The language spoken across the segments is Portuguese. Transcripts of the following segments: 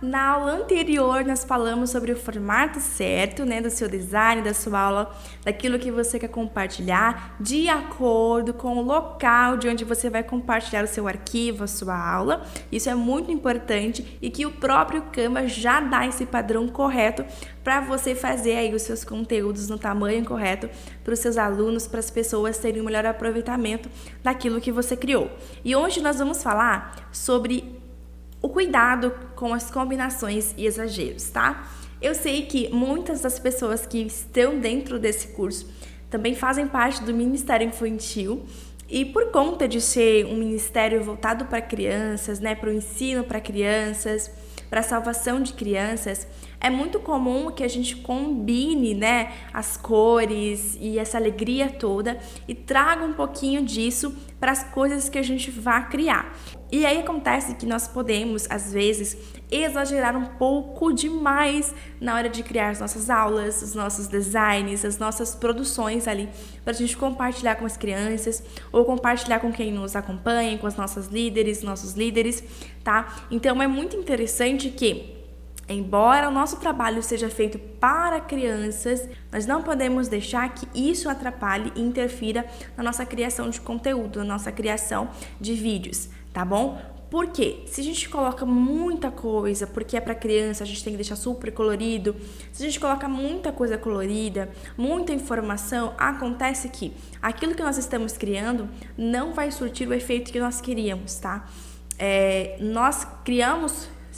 na aula anterior nós falamos sobre o formato certo, né, do seu design, da sua aula, daquilo que você quer compartilhar, de acordo com o local de onde você vai compartilhar o seu arquivo, a sua aula. Isso é muito importante e que o próprio Canva já dá esse padrão correto para você fazer aí os seus conteúdos no tamanho correto para os seus alunos, para as pessoas terem um melhor aproveitamento daquilo que você criou. E hoje nós vamos falar sobre o cuidado com as combinações e exageros, tá? Eu sei que muitas das pessoas que estão dentro desse curso também fazem parte do Ministério Infantil e por conta de ser um ministério voltado para crianças, né, para o ensino para crianças, para a salvação de crianças, é muito comum que a gente combine, né, as cores e essa alegria toda e traga um pouquinho disso para as coisas que a gente vai criar. E aí acontece que nós podemos, às vezes, exagerar um pouco demais na hora de criar as nossas aulas, os nossos designs, as nossas produções ali, para a gente compartilhar com as crianças ou compartilhar com quem nos acompanha, com as nossas líderes, nossos líderes, tá? Então é muito interessante que, embora o nosso trabalho seja feito para crianças, nós não podemos deixar que isso atrapalhe e interfira na nossa criação de conteúdo, na nossa criação de vídeos, tá bom? Por quê? Se a gente coloca muita coisa, porque é para criança, a gente tem que deixar super colorido. Se a gente coloca muita coisa colorida, muita informação, acontece que aquilo que nós estamos criando não vai surtir o efeito que nós queríamos, tá? Se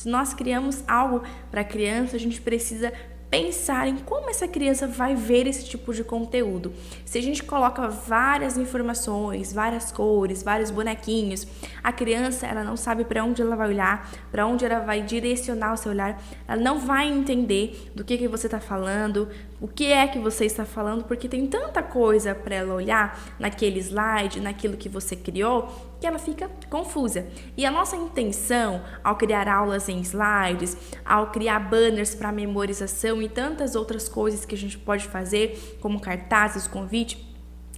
nós criamos algo para criança, a gente precisa pensar em como essa criança vai ver esse tipo de conteúdo. Se a gente coloca várias informações, várias cores, vários bonequinhos, a criança ela não sabe para onde ela vai olhar, para onde ela vai direcionar o seu olhar, ela não vai entender do que você está falando, o que é que você está falando, porque tem tanta coisa para ela olhar naquele slide, naquilo que você criou, que ela fica confusa. E a nossa intenção ao criar aulas em slides, ao criar banners para memorização e tantas outras coisas que a gente pode fazer, como cartazes, convite,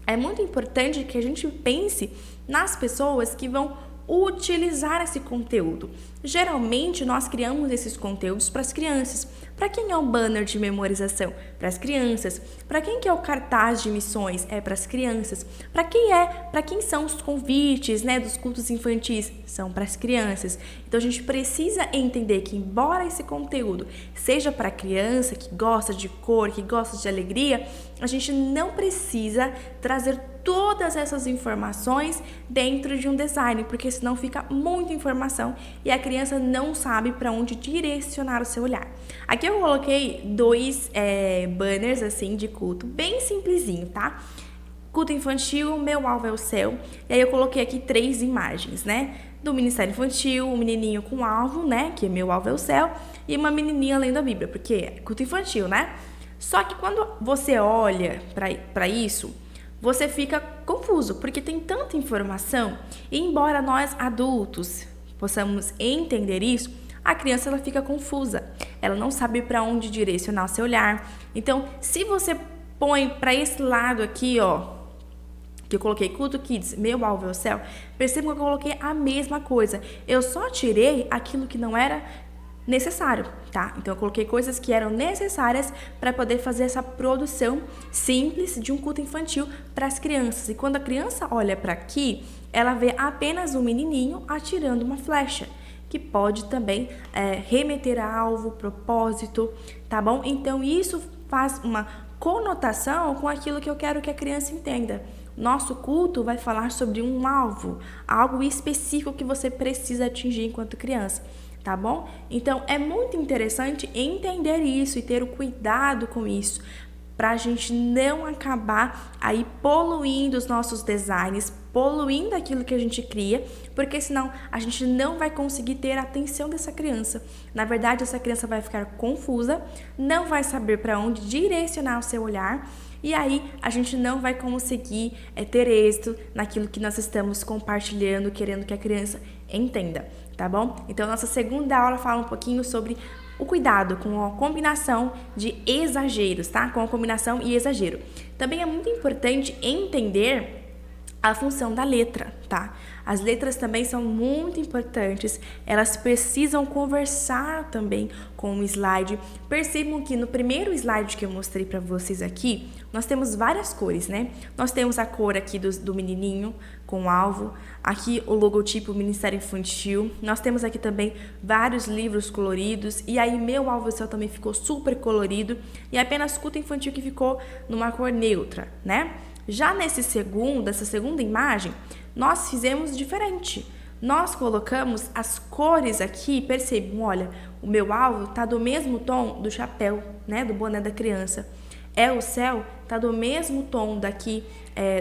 é muito importante que a gente pense nas pessoas que vão utilizar esse conteúdo. Geralmente nós criamos esses conteúdos para as crianças. Para quem é o banner de memorização? Para as crianças. Para quem que é o cartaz de missões? É para as crianças. Para quem são os convites, né, dos cultos infantis? São para as crianças. Então a gente precisa entender que, embora esse conteúdo seja para criança que gosta de cor, que gosta de alegria, a gente não precisa trazer todas essas informações dentro de um design, porque senão fica muita informação e a criança não sabe para onde direcionar o seu olhar. Aqui eu coloquei dois banners assim de culto, bem simplesinho, tá? Culto infantil, meu alvo é o céu. E aí eu coloquei aqui 3 imagens, né? Do Ministério Infantil, um menininho com alvo, né? Que é meu alvo é o céu. E uma menininha lendo a Bíblia, porque é culto infantil, né? Só que quando você olha para isso, você fica confuso, porque tem tanta informação. E embora nós adultos possamos entender isso, a criança ela fica confusa. Ela não sabe para onde direcionar o seu olhar. Então, se você põe para esse lado aqui, ó, que eu coloquei culto kids, meu alvo é o céu, percebam que eu coloquei a mesma coisa. Eu só tirei aquilo que não era necessário, tá? Então eu coloquei coisas que eram necessárias para poder fazer essa produção simples de um culto infantil para as crianças. E quando a criança olha para aqui, ela vê apenas um menininho atirando uma flecha, que pode também remeter a alvo, propósito, tá bom? Então isso faz uma conotação com aquilo que eu quero que a criança entenda. Nosso culto vai falar sobre um alvo, algo específico que você precisa atingir enquanto criança. Tá bom? Então, é muito interessante entender isso e ter o cuidado com isso, para a gente não acabar aí poluindo os nossos designs, poluindo aquilo que a gente cria, porque senão a gente não vai conseguir ter a atenção dessa criança. Na verdade, essa criança vai ficar confusa, não vai saber para onde direcionar o seu olhar, e aí a gente não vai conseguir ter êxito naquilo que nós estamos compartilhando, querendo que a criança entenda, tá bom? Então, nossa segunda aula fala um pouquinho sobre o cuidado com a combinação de exageros, tá? Com a combinação e exagero. Também é muito importante entender a função da letra, tá? As letras também são muito importantes, elas precisam conversar também com o slide. Percebam que no primeiro slide que eu mostrei para vocês aqui, nós temos várias cores, né? Nós temos a cor aqui do menininho com o alvo, aqui o logotipo Ministério Infantil, nós temos aqui também vários livros coloridos, e aí meu alvo céu também ficou super colorido, e apenas culto infantil que ficou numa cor neutra, né? Já essa segunda imagem, nós fizemos diferente. Nós colocamos as cores aqui, percebam, olha, o meu alvo tá do mesmo tom do chapéu, né, do boné da criança. O céu tá do mesmo tom daqui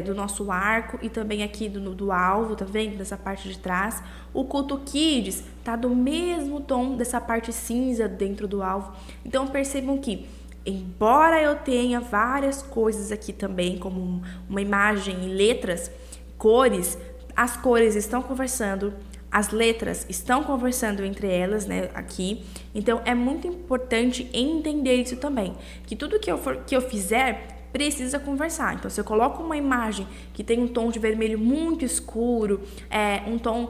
do nosso arco e também aqui do alvo, tá vendo? Dessa parte de trás. O culto kids tá do mesmo tom dessa parte cinza dentro do alvo. Então percebam que, embora eu tenha várias coisas aqui também, como uma imagem e letras, cores, as cores estão conversando, as letras estão conversando entre elas, né, aqui. Então, é muito importante entender isso também, que tudo que eu fizer precisa conversar. Então, se eu coloco uma imagem que tem um tom de vermelho muito escuro, um tom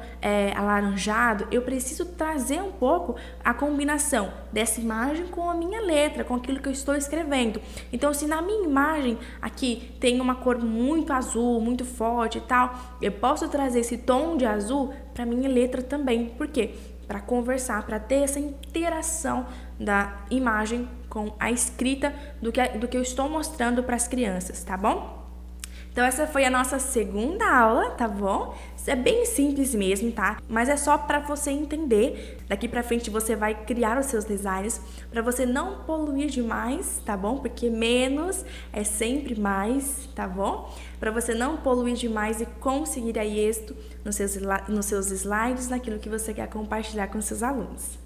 alaranjado, eu preciso trazer um pouco a combinação dessa imagem com a minha letra, com aquilo que eu estou escrevendo. Então, se na minha imagem aqui tem uma cor muito azul, muito forte e tal, eu posso trazer esse tom de azul para minha letra também. Por quê? Para conversar, para ter essa interação da imagem com a escrita do que eu estou mostrando para as crianças, tá bom? Então, essa foi a nossa segunda aula, tá bom? Isso é bem simples mesmo, tá? Mas é só para você entender. Daqui para frente você vai criar os seus designs para você não poluir demais, tá bom? Porque menos é sempre mais, tá bom? Para você não poluir demais e conseguir aí êxito nos seus slides, naquilo que você quer compartilhar com seus alunos.